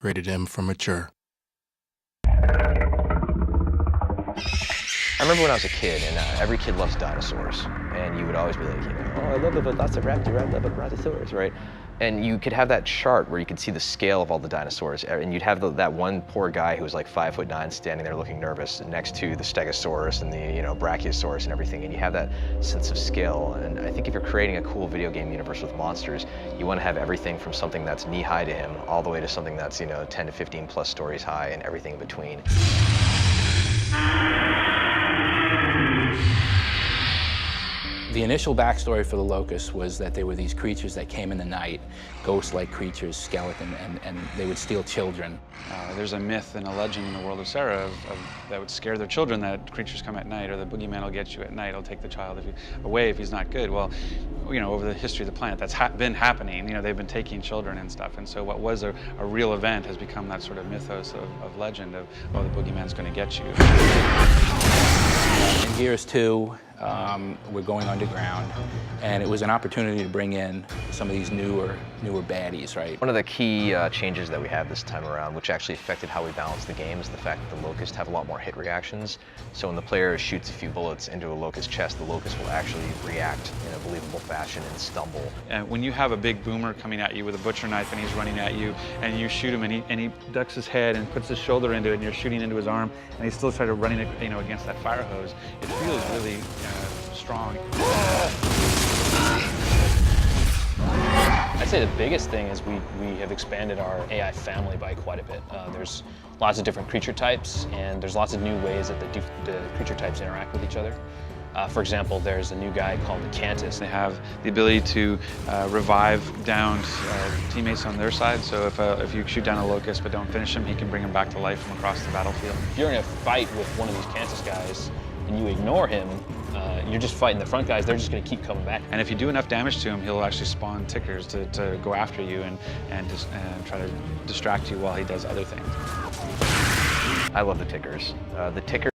Rated M for mature. I remember when I was a kid, and every kid loves dinosaurs, and you would always be like, oh, I love a velociraptor, I love a brontosaurus, right? And you could have that chart where you could see the scale of all the dinosaurs, and you'd have that one poor guy who was like 5'9", standing there looking nervous next to the stegosaurus and the brachiosaurus and everything, and you have that sense of scale. And I think if you're creating a cool video game universe with monsters, you want to have everything from something that's knee-high to him all the way to something that's 10 to 15 plus stories high and everything in between. The initial backstory for the locusts was that they were these creatures that came in the night, ghost-like creatures, skeleton, and they would steal children. There's a myth and a legend in the world of Sarah that would scare their children, that creatures come at night, or the boogeyman will get you at night, he'll take the child away if he's not good. Well, over the history of the planet, that's been happening. They've been taking children and stuff, and so what was a real event has become that sort of mythos of legend of, oh, the boogeyman's going to get you. In Gears 2, we're going underground, and it was an opportunity to bring in some of these newer baddies, right? One of the key changes that we have this time around, which actually affected how we balance the game, is the fact that the locusts have a lot more hit reactions. So when the player shoots a few bullets into a locust chest, the locust will actually react in a believable fashion and stumble. And when you have a big boomer coming at you with a butcher knife and he's running at you, and you shoot him and he ducks his head and puts his shoulder into it, and you're shooting into his arm, and he's still trying to running against that fire hose, it feels really strong. I'd say the biggest thing is we have expanded our AI family by quite a bit. There's lots of different creature types, and there's lots of new ways that the creature types interact with each other. For example, there's a new guy called the Cantus. They have the ability to revive downed teammates on their side, so if you shoot down a locust but don't finish him, he can bring him back to life from across the battlefield. If you're in a fight with one of these Cantus guys and you ignore him, you're just fighting the front guys, they're just going to keep coming back. And if you do enough damage to him, he'll actually spawn tickers to go after you and try to distract you while he does other things. I love the tickers. The tickers